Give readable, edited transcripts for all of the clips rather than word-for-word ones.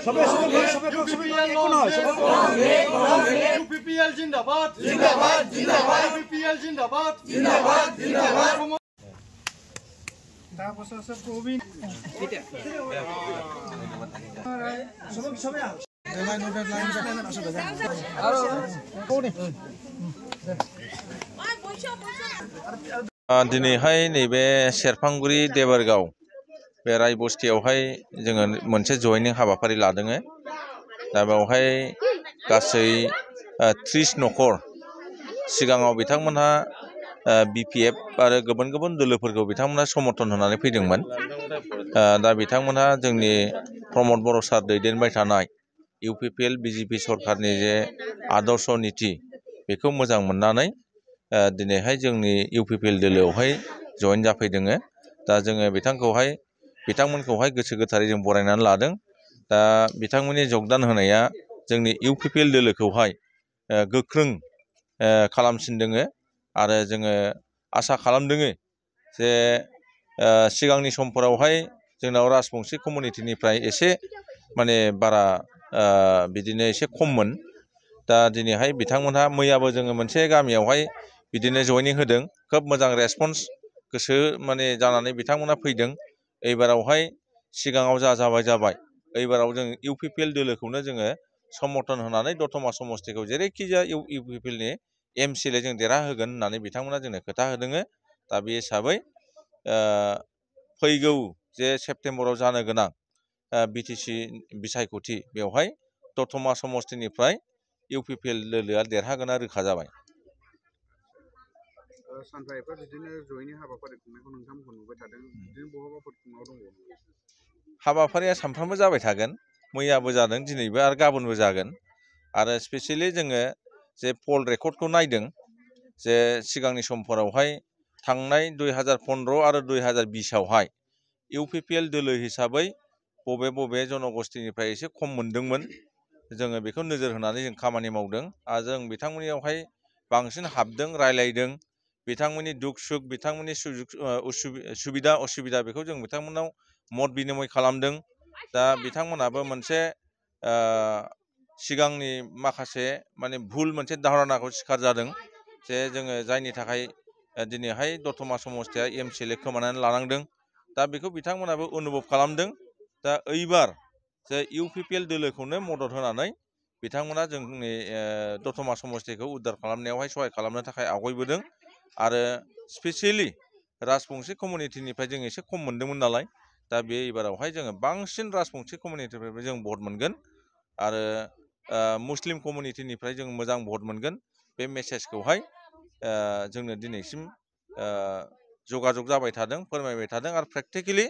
UPPL जिंदाबाद जिंदाबाद जिंदाबाद UPPL जिंदाबाद जिंदाबाद जिंदाबाद दिनैहाय नैबे सेरफांगुरि देबोरगाव बे रायबस्तियावहाय जोङो मोनसे जयनिं हाबाफारि लादों। दा बेवहाय गासै 30 नखर सिगाङाव बिथांमोनहा BPF आरो गुबुन गुबुन दोलोफोरखौ बिथांमोनहा समर्थन होनानै फैदोंमोन। दा बिथांमोनहा जोंनि प्रमद बर' सार दैदेनबाय थानाय UPPL BJP सरकारनि जे आदर्श नीति बेखौ मोजां मोननानै दिनैहाय जोंनि UPPL दोलोआवहाय जयेन जाफैदों। दा जोङो बिथांमोनखौहाय गोसो गोथारै जों बरायनानै लादों। दा बिथांमोननि जगदान होनाया जोंनि UPPL दोलोखौहाय गोख्रों खालामसिनदों आरो जोङो आसा खालामदों जे सिगांनि समफोरावहाय जोंनाव राजबंशी कमिउनिटिनिफ्राय एसे माने बारा बिदिनो एसे खममोन। दा दिनैहाय बिथांमोनहा मैयाबो जोङो मोनसे गामियावहाय बिदिनो जयनिं होदों। खोब मोजां रेसपन्स गोसो माने जानानै बिथांमोना फैदों। एबारावहाय सिगाङाव जाबाय एबाराव जों UPPL दोलोखौनो जोङो समर्थन होनानै दतमा समस्तिखौ जेरैखि जाया UPPL नि MCLA जों देरहाहोगोन होननानै बिथांमोना जोंनो खोथा होदों। दा बे हिसाबै फैगौ जे सेप्तेम्बराव जानो गोनां BTC बिसायख'थि बेवहाय दतमा समस्तिनिफ्राय UPPL दोलोआ देरहागोना रोखा जाबाय। सानफा एफा बिदिनो जयनिं हाबाफारि खुंनायखौ नोंथांमोनखौ नुबाय थादों। बिदिनो बहाबाफोर खुंनायाव दंबावो? हाबाफारिया सानफ्रामबो जाबाय थागोन। मैयाबो जादों, दिनैबो आरो गाबोनबो जागोन। आरो स्पेसियेलि जोङो जे पल रेकर्डखौ नायदों जे सिगांनि समफोरावहाय थांनाय 2015 आरो 2020 आवहाय UPPL दोलो हिसाबै बबे जनगोष्ठीनिफ्राय एसे खम मोनदोंमोन। जोङो बेखौ नोजोर होनानै जों खामानि मावदों आरो जों बिथांमोननियावहाय बांसिन हाबदों, रायलायदों। बिथांमोननि दुख सुख, बिथांमोननि सुबिदा असुबिदा बेखौ जों बिथांमोनाव मत बिनिमय खालामदों। दा बिथांमोनाबो मोनसे सिगांनि माखासे माने भुल मोनसे धारणाखौ शिकार जादों जे जोङो जायनि थाखाय दिनैहाय दतमा समस्तिया MCLA खोमानानै लानांदों। दा बेखौ बिथांमोनाबो अनुभब खालामदों। दा ओइबार जे UPPL दोलोखौनो मदद होनानै बिथांमोना जोंनि दतमा समस्तिखौ उद्धार खालामनायावहाय सहाय खालामनो थाखाय आवगायबोदों। आरो स्पेसियेलि राजबंशी कमिउनिटिनिफ्राय जों एसे खम मोनदोंमोन नालाय, दा बे एबारावहाय जोङो बांसिन राजबंशी कमिउनिटिनिफ्राय जों भट मोनगोन आरो मुस्लिम कमिउनिटिनिफ्राय जों मोजां भट मोनगोन। बे मेसेजखौहाय जोंनो दिनैसिम जगाजग जाबाय थादों, फोरमायबाय थादों आरो प्रेक्टिकेलि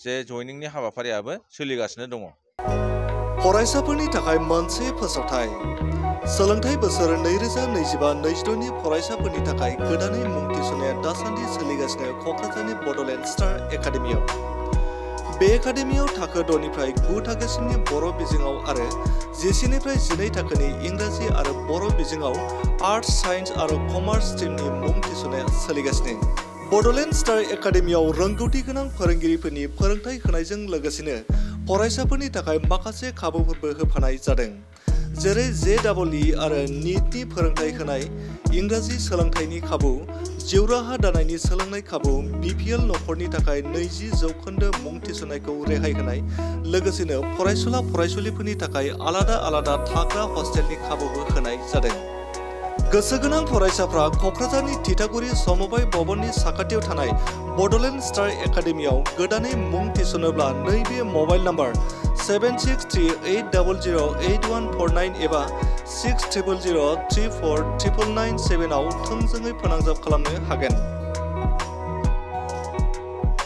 जे जयनिंनि हाबाफारियाबो सोलिगासिनो दङ। फरायसाफोरनि थाखाय मोनसे फोसावथाय। सोलोंथाइ बोसोर 2025-26 नि फरायसाफोरनि थाखाय गोदानै मुं थिसननाया दासान्दि सोलिगासिनो क'क्राझारनि बड'लेण्ड स्टार एकाडेमियाव। बे एकाडेमियाव थाखो 6 निफ्राय 9 थाखोसिमनि बर' बिजोङाव आरो 10 निफ्राय 12 थाखोनि इंराजि आरो बर' बिजोङाव आर्ट्स, साइन्स आरो कमार्स स्ट्रिमनि मुं थिसननाया सोलिगासिनो। बड'लेण्ड स्टार एकाडेमियाव रोंगौथि गोनां फोरोंगिरिफोरनि फोरोंथाय होनायजों लोगोसेनो फरायसाफोरनि थाखाय माखासे खाबुफोरबो होफानाय जादों। जेरै JEE आरो नीटनि फोरोंथाय होनाय, इंराजि सोलोंथायनि खाबु, जिउ राहा दानायनि सोलोंनाय खाबु, BPL नखरनि थाखाय 20% मुं थिसननायखौ रेहाय होनाय, लोगोसेनो फरायसुला फरायसुलिफोरनि थाखाय आलादा थाग्रा हस्टेलनि खाबुबो होनाय जादों। गोसो गोनां फरायसाफ्रा क'क्राझारनि थिथागुरि समबाय भवननि साखाथियाव थानाय बड'लेण्ड स्टार एकाडेमियाव गोदानै मुं थिसनोब्ला नैबे मबाइल नाम्बार 7638008149 एबा 6003499997 आव थोंजोङै फोनांजाब खालामनो हागोन।